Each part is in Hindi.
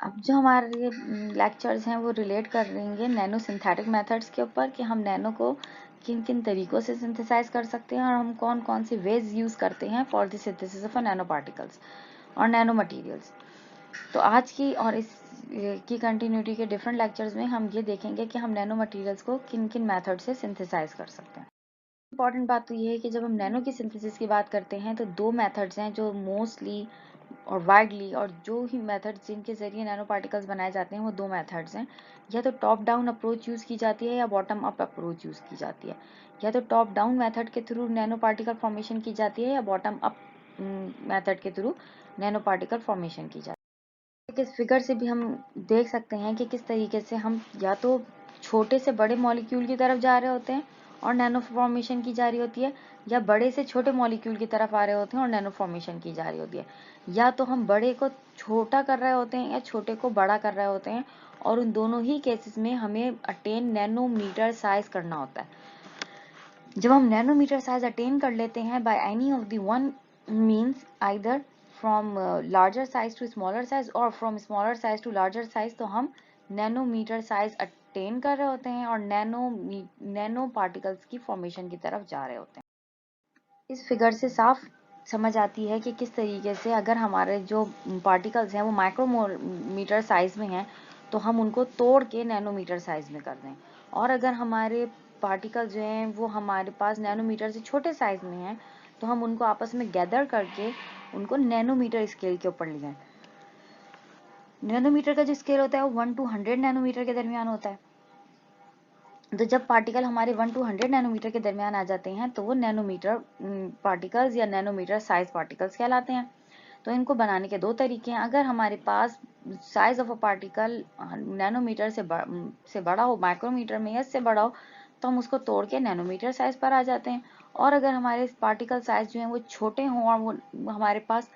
अब जो हमारे लेक्चर्स हैं वो रिलेट कर रहेंगे नैनो सिंथेटिक मेथड्स के ऊपर कि हम नैनो को किन किन तरीकों से सिंथेसाइज कर सकते हैं और हम कौन कौन सी वेज यूज़ करते हैं for the synthesis of nano particles और नैनो मटेरियल्स। तो आज की और इस की कंटिन्यूटी के डिफरेंट लेक्चर्स में हम ये देखेंगे कि हम नैनो मटेरियल्स को किन किन मेथड से सिंथेसाइज कर सकते हैं। इंपॉर्टेंट बात तो ये है कि जब हम नैनो की सिंथेसिस की बात करते हैं तो दो मेथड्स हैं जो मोस्टली और वाइडली, और जो ही मेथड्स जिनके जरिए नैनो पार्टिकल्स बनाए जाते हैं वो दो मेथड्स हैं। या तो टॉप डाउन अप्रोच यूज़ की जाती है या बॉटम अप अप्रोच यूज़ की जाती है। या तो टॉप डाउन मेथड के थ्रू नैनो पार्टिकल फॉर्मेशन की जाती है या बॉटम अप मेथड के थ्रू नैनो पार्टिकल फॉर्मेशन की जाती है। इस फिगर से भी हम देख सकते हैं कि किस तरीके से हम या तो छोटे से बड़े मॉलिक्यूल की तरफ जा रहे होते हैं और नैनो फॉर्मेशन की जा रही होती है, या बड़े से छोटे मॉलिक्यूल की तरफ आ रहे होते हैं और नैनो फॉर्मेशन की जा रही होती है। या तो हम बड़े को छोटा कर रहे होते हैं या छोटे को बड़ा कर रहे होते हैं, और उन दोनों ही केसेस में हमें अटेन नैनोमीटर साइज करना होता है। जब हम नैनोमीटर साइज अटेन कर लेते हैं by any of the one means, either from larger size to smaller size और from smaller size to larger size, तो हम नैनोमीटर साइज अटेन कर रहे होते हैं और नैनो पार्टिकल्स की फॉर्मेशन की तरफ जा रहे होते हैं। इस फिगर से साफ समझ आती है कि किस तरीके से अगर हमारे जो पार्टिकल्स हैं वो माइक्रोमीटर साइज में हैं तो हम उनको तोड़ के नैनोमीटर साइज में कर दें, और अगर हमारे पार्टिकल्स जो हैं वो हमारे पास नैनोमीटर से छोटे साइज में हैं तो हम उनको आपस में गैदर करके उनको नैनोमीटर स्केल के ऊपर ले जाएं। नैनोमीटर का जो स्केल होता है वो 1 to 100 नैनोमीटर के दरमियान होता है। तो जब पार्टिकल हमारे 1 to 100 नैनोमीटर के दरमियान आ जाते हैं तो वो नैनोमीटर पार्टिकल्स या नैनोमीटर साइज पार्टिकल्स कहलाते हैं। तो इनको बनाने के दो तरीके हैं। अगर हमारे पास size of a particle nanometre से बड़ा हो, माइक्रोमीटर में या इससे बड़ा हो, तो हम उसको तोड़ के नैनोमीटर साइज पर आ जाते हैं। और अगर हमारे पार्टिकल साइज जो है वो छोटे हों और वो हमारे पास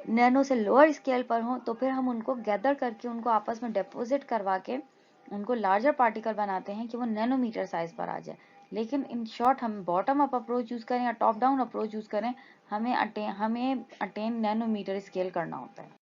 नैनो से लोअर स्केल पर हो, तो फिर हम उनको गैदर करके उनको आपस में डिपॉजिट करवा के उनको लार्जर पार्टिकल बनाते हैं कि वो नैनोमीटर साइज पर आ जाए। लेकिन इन शॉर्ट हम बॉटम अप अप्रोच यूज करें या टॉप डाउन अप्रोच यूज करें, हमें अटेन नैनोमीटर स्केल करना होता है।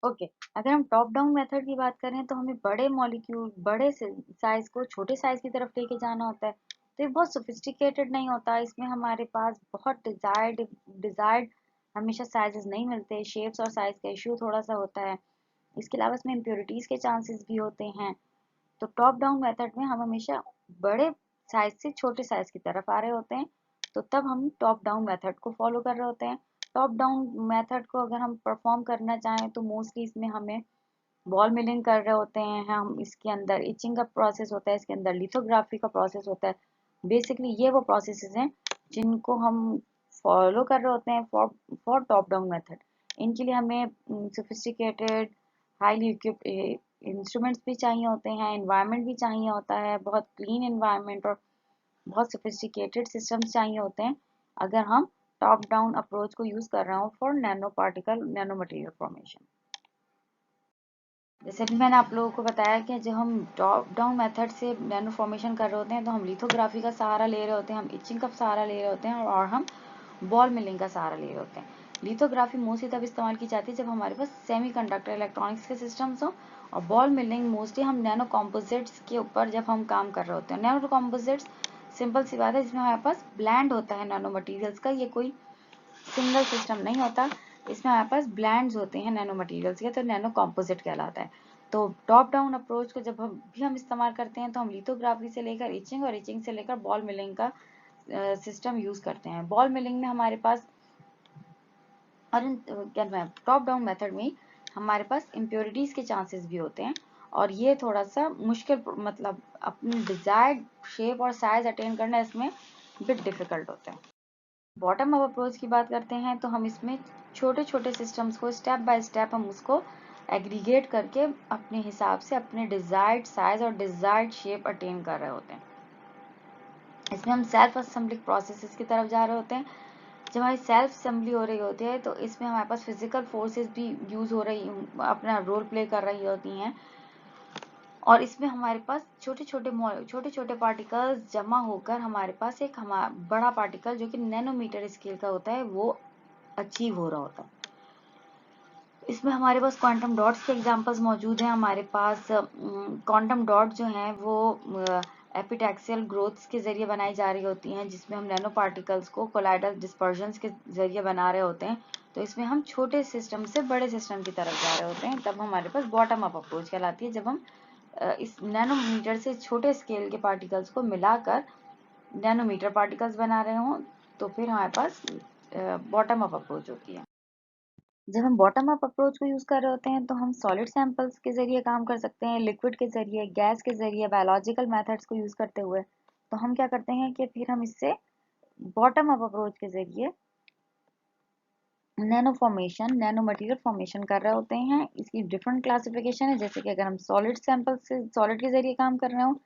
ओके, अगर हम टॉप डाउन मेथड की बात करें तो हमें बड़े मॉलिक्यूल बड़े साइज को छोटे साइज की तरफ लेके जाना होता है। तो ये बहुत सोफिस्टिकेटेड नहीं होता, इसमें हमारे पास बहुत डिजायर्ड हमेशा साइजेस नहीं मिलते, शेप्स और साइज का इश्यू थोड़ा सा होता है। इसके अलावा इसमें इम्प्योरिटीज के चांसेस भी होते हैं। तो टॉप डाउन मेथड में हम हमेशा बड़े साइज से छोटे साइज की तरफ आ रहे होते हैं, तो तब हम टॉप डाउन मेथड को फॉलो कर रहे होते हैं। टॉप डाउन मेथड को अगर हम परफॉर्म करना चाहें तो मोस्टली इसमें हमें बॉल मिलिंग कर रहे होते हैं हम, इसके अंदर इचिंग का प्रोसेस होता है, इसके अंदर लिथोग्राफी का प्रोसेस होता है। बेसिकली ये वो प्रोसेसेस हैं जिनको हम फॉलो कर रहे होते हैं फॉर टॉप डाउन मेथड। इनके लिए हमें सोफिस्टिकेटेड हाईली इक्विप्ड इंस्ट्रूमेंट्स भी चाहिए होते हैं, एनवायरनमेंट भी चाहिए होता है, बहुत क्लीन एनवायरनमेंट और बहुत सोफिस्टिकेटेड सिस्टम्स चाहिए होते हैं अगर हम टॉप डाउन अप्रोच को यूज कर रहे हो for nano particle nano material formation. जैसे भी मैंने आप लोगों को बताया कि जब हम टॉप डाउन मेथड से नैनो फॉर्मेशन कर रहे होते हैं तो हम लिथोग्राफी का सहारा ले रहे होते हैं, हम इचिंग का सहारा ले रहे होते हैं और हम बॉल मिलिंग का सहारा ले रहे होते हैं। लिथोग्राफी मोस्टली तब इस्तेमाल की जाती है जब हमारे पास सेमीकंडक्टर इलेक्ट्रॉनिक्स के सिस्टम्स हो, और बॉल मिलिंग मोस्टली हम नैनो कॉम्पोजिट्स के ऊपर जब हम काम कर रहे होते हैं। नैनो कॉम्पोजिट्स सिंपल सी बात है, जिसमें हमारे पास ब्लैंड होता है नैनो मटीरियल्स का, ये कोई सिंगल सिस्टम नहीं होता। इसमें हमारे पास ब्लैंड्स होते हैं नैनो मटेरियल्स के, तो नैनो कॉम्पोजिट कहलाता है। तो टॉप डाउन अप्रोच को जब हम इस्तेमाल करते हैं तो हम लिथोग्राफी से लेकर इचिंग और इचिंग से लेकर बॉल मिलिंग का सिस्टम यूज करते हैं। बॉल मिलिंग में हमारे पास और क्या टॉप डाउन मेथड में हमारे पास इम्प्योरिटीज के चांसेस भी होते हैं, और ये थोड़ा सा मुश्किल, मतलब अपनी डिजायर्ड शेप और साइज अटेन करना इसमें बिट डिफिकल्ट होता है। बॉटम अप अप्रोच की बात करते हैं तो हम इसमें छोटे छोटे सिस्टम्स को स्टेप बाय स्टेप हम उसको एग्रीगेट करके अपने हिसाब से अपने डिजायर्ड साइज और डिजायर्ड शेप अटेन कर रहे होते हैं। इसमें हम सेल्फ असेंबली प्रोसेसेस की तरफ जा रहे होते हैं। जब हमारी सेल्फ असेंबली हो रही होती है तो इसमें हमारे पास फिजिकल फोर्सेस भी यूज हो रही, अपना रोल प्ले कर रही होती हैं, और इसमें हमारे पास छोटे छोटे पार्टिकल्स जमा होकर हमारे पास एक बड़ा पार्टिकल जो कि नैनोमीटर स्केल का होता है वो अचीव हो रहा होता है। इसमें हमारे पास क्वांटम डॉट्स के एग्जांपल्स मौजूद हैं। हमारे पास क्वांटम डॉट जो हैं वो एपिटैक्सियल ग्रोथ्स के जरिए बनाई जा रही होती हैं, जिसमें हम नैनो पार्टिकल्स को कोलाइडल डिस्पर्जन्स के जरिए बना रहे होते हैं। तो इसमें हम छोटे सिस्टम से बड़े सिस्टम की तरफ जा रहे होते हैं, तब हमारे पास बॉटम अप अप्रोच कहलाती है। जब हम इस नैनोमीटर से छोटे स्केल के पार्टिकल्स को मिलाकर नैनोमीटर पार्टिकल्स बना रहे हों, तो फिर हमारे पास बॉटम अप अप्रोच होती है। जब हम बॉटम अप अप्रोच को यूज कर रहे होते हैं तो हम सॉलिड सैंपल्स के जरिए काम कर सकते हैं, लिक्विड के जरिए, गैस के जरिए, बायोलॉजिकल मेथड्स को यूज करते हुए। तो हम क्या करते हैं कि फिर हम इससे बॉटम अप अप्रोच के जरिए nano formation, nano material formation कर रहे होते हैं। इसकी डिफरेंट क्लासिफिकेशन है, जैसे कि अगर हम सॉलिड सैंपल से सॉलिड के जरिए काम कर रहे हो,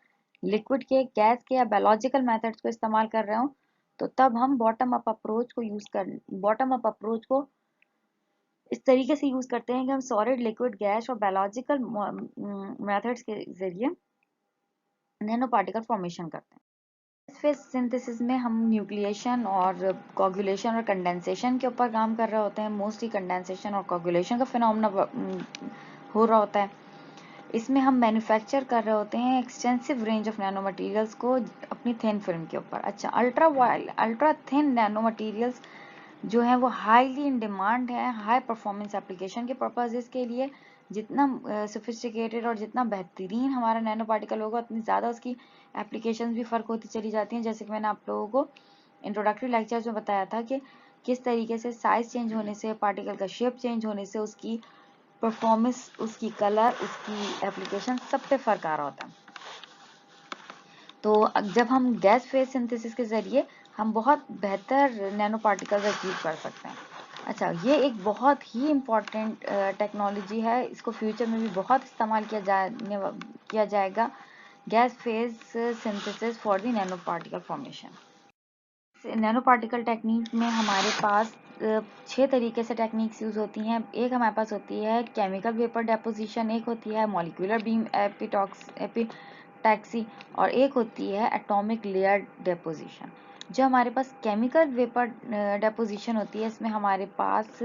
लिक्विड के, गैस के या बायोलॉजिकल मेथड्स को इस्तेमाल कर रहे हो, तो तब हम बॉटम अप अप्रोच को इस तरीके से यूज करते हैं कि हम सॉलिड, लिक्विड, गैस और बायोलॉजिकल मेथड्स के जरिए नैनो पार्टिकल फॉर्मेशन करते हैं। फेज सिंथेसिस में हम न्यूक्लिएशन और कोगुलेशन और कंडेंसेशन के ऊपर काम कर रहे होते हैं। मोस्टली कंडेंसेशन और कोगुलेशन का फिनोमेना हो रहा होता है। इसमें हम मैन्युफैक्चर कर रहे होते हैं extensive range of nano materials को अपनी थिन फिल्म के ऊपर। अच्छा, अल्ट्रा थिन नैनो मटेरियल्स जो है वो हाईली इन डिमांड है हाई परफॉर्मेंस एप्लीकेशन के पर्पजेस के लिए। जितना सोफिस्टिकेटेड और जितना बेहतरीन हमारा नैनो पार्टिकल होगा, उतनी ज़्यादा उसकी एप्लीकेशन भी फ़र्क होती चली जाती हैं। जैसे कि मैंने आप लोगों को इंट्रोडक्टरी लेक्चर्स में बताया था कि किस तरीके से साइज चेंज होने से, पार्टिकल का शेप चेंज होने से उसकी परफॉर्मेंस, उसकी कलर, उसकी एप्लीकेशन सब पे फ़र्क आ रहा होता है। तो जब हम गैस फेज सिंथेसिस के ज़रिए हम बहुत बेहतर नैनो पार्टिकल्स अचीव कर सकते हैं। अच्छा, ये एक बहुत ही इम्पॉर्टेंट टेक्नोलॉजी है। इसको फ्यूचर में भी बहुत इस्तेमाल किया जाएगा, gas phase synthesis for the nano particle formation. Nano particle technique में हमारे पास 6 तरीके से टेक्निक्स यूज होती हैं। एक हमारे पास होती है केमिकल वेपर डेपोजिशन, एक होती है मॉलिक्यूलर बीम एपिटैक्सी और एक होती है एटॉमिक लेयर डेपोजिशन। जो हमारे पास केमिकल वेपर डेपोजिशन होती है, इसमें हमारे पास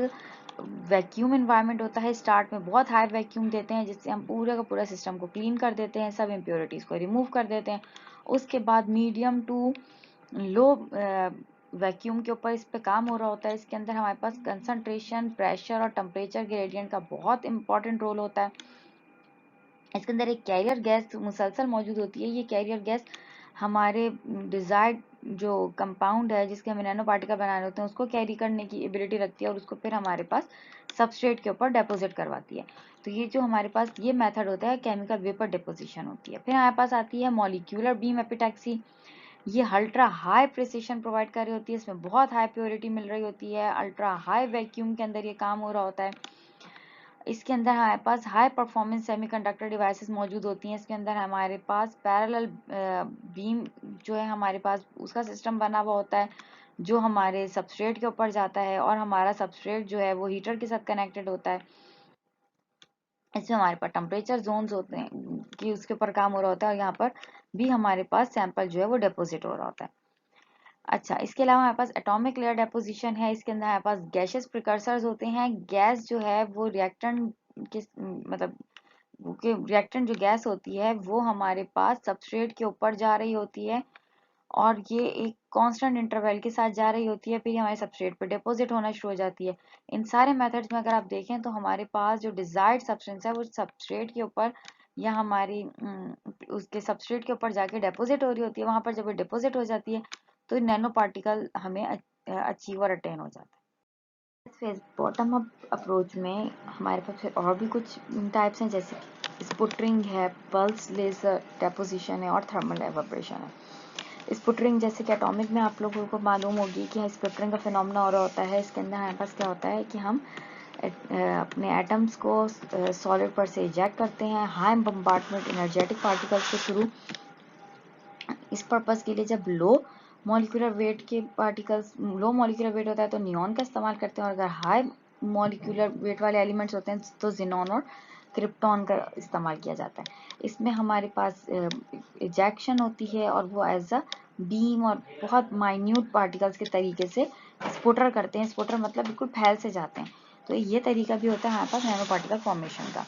वैक्यूम इन्वायरमेंट होता है। स्टार्ट में बहुत हाई वैक्यूम देते हैं, जिससे हम पूरे का पूरा सिस्टम को क्लीन कर देते हैं, सब इम्प्योरिटीज़ को रिमूव कर देते हैं। उसके बाद मीडियम टू लो वैक्यूम के ऊपर इस पे काम हो रहा होता है। इसके अंदर हमारे पास कंसंट्रेशन, प्रेशर और टेम्परेचर ग्रेडियंट का बहुत इंपॉर्टेंट रोल होता है। इसके अंदर एक कैरियर गैस मुसलसल मौजूद होती है। ये कैरियर गैस हमारे डिजायर्ड जो कंपाउंड है, जिसके हमें नैनो पार्टिकल बनाने होते हैं, उसको कैरी करने की एबिलिटी रखती है और उसको फिर हमारे पास सबस्ट्रेट के ऊपर डिपॉजिट करवाती है। तो ये जो हमारे पास ये मेथड होता है, केमिकल वेपर डिपोजिशन होती है। फिर हमारे पास आती है मॉलिक्यूलर बीम एपिटैक्सी। ये अल्ट्रा हाई प्रिसिशन प्रोवाइड कर रही होती है, इसमें बहुत हाई प्योरिटी मिल रही होती है, अल्ट्रा हाई वैक्यूम के अंदर ये काम हो रहा होता है। इसके अंदर हमारे पास हाई परफॉर्मेंस सेमीकंडक्टर डिवाइसेस मौजूद होती हैं। इसके अंदर हमारे पास पैरेलल बीम जो है हमारे पास उसका सिस्टम बना हुआ होता है, जो हमारे सबस्ट्रेट के ऊपर जाता है और हमारा सबस्ट्रेट जो है वो हीटर के साथ कनेक्टेड होता है। इसमें हमारे पास टेम्परेचर जोन्स होते हैं कि उसके ऊपर काम हो रहा होता है, और यहाँ पर भी हमारे पास सैंपल जो है वो डिपोजिट हो रहा होता है। अच्छा, इसके अलावा हमारे पास एटॉमिक लेयर डेपोजिशन है। इसके अंदर हमारे पास गैसेस प्रिकर्सर्स होते हैं। गैस जो है वो रिएक्टेंट के मतलब कि रिएक्टेंट जो गैस होती है वो हमारे पास सबस्ट्रेट के ऊपर जा रही होती है और ये एक कांस्टेंट इंटरवल के साथ जा रही होती है, फिर हमारे सबस्ट्रेट पर डिपॉजिट होना शुरू हो जाती है। इन सारे मेथड्स में अगर आप देखें तो हमारे पास जो डिजायर्ड सब्सटेंस है वो सबस्ट्रेट के ऊपर या हमारी उसके सबस्ट्रेट के ऊपर जाके डिपॉजिट हो रही होती है। वहां पर जब वो डिपॉजिट हो जाती है तो नैनो पार्टिकल हमें अचीव और अटेन हो जाता है। फेज बॉटम अप अप्रोच में हमारे पास फिर और भी कुछ टाइप्स हैं, जैसे स्पुटरिंग है, पल्स लेजर डेपोजिशन है और थर्मल एवापोरेशन है। स्पुटरिंग जैसे कि एटॉमिक में आप लोगों को मालूम होगी कि स्पुटरिंग का फिनोमेना हो रहा होता है। इसके अंदर हमारे पास क्या होता है कि हम अपने एटम्स को सॉलिड पर से इजेक्ट करते हैं हाई बम्बार्डमेंट एनर्जेटिक पार्टिकल्स के थ्रू। इस पर्पस के लिए जब लो मॉलिक्यूलर वेट होता है तो नियॉन का इस्तेमाल करते हैं, और अगर हाई मॉलिक्यूलर वेट वाले एलिमेंट्स होते हैं तो जिनॉन और क्रिप्टॉन का इस्तेमाल किया जाता है। इसमें हमारे पास इजेक्शन होती है और वो एज अ बीम और बहुत माइन्यूट पार्टिकल्स के तरीके से स्पुटर करते हैं। स्पुटर मतलब बिल्कुल फैल से जाते हैं। तो ये तरीका भी होता है हमारे पास नैनो पार्टिकल फॉर्मेशन का।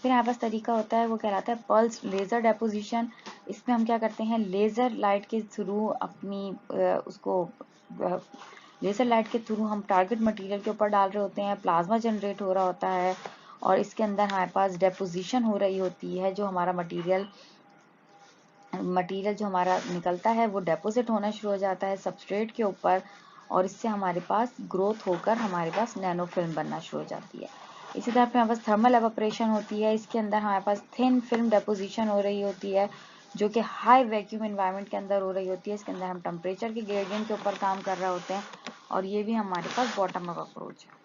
फिर हमारे पास तरीका होता है वो कहलाता है पल्स लेज़र डेपोजिशन। इसमें हम क्या करते हैं, लेज़र लाइट के थ्रू अपनी उसको लेज़र लाइट के थ्रू हम टारगेट मटेरियल के ऊपर डाल रहे होते हैं, प्लाज्मा जनरेट हो रहा होता है और इसके अंदर हमारे पास डेपोजिशन हो रही होती है। जो हमारा मटेरियल जो हमारा निकलता है वो डेपोजिट होना शुरू हो जाता है सबस्ट्रेट के ऊपर और इससे हमारे पास ग्रोथ होकर हमारे पास नैनो फिल्म बनना शुरू हो जाती है। इसी तरह पे हमारे पास थर्मल एवापोरेशन होती है। इसके अंदर हमारे पास थिन फिल्म डेपोजिशन हो रही होती है जो कि हाई वैक्यूम एनवायरनमेंट के अंदर हो रही होती है। इसके अंदर हम टेम्परेचर के ग्रेडियंट के ऊपर काम कर रहे होते हैं और ये भी हमारे पास बॉटम अप अप्रोच है।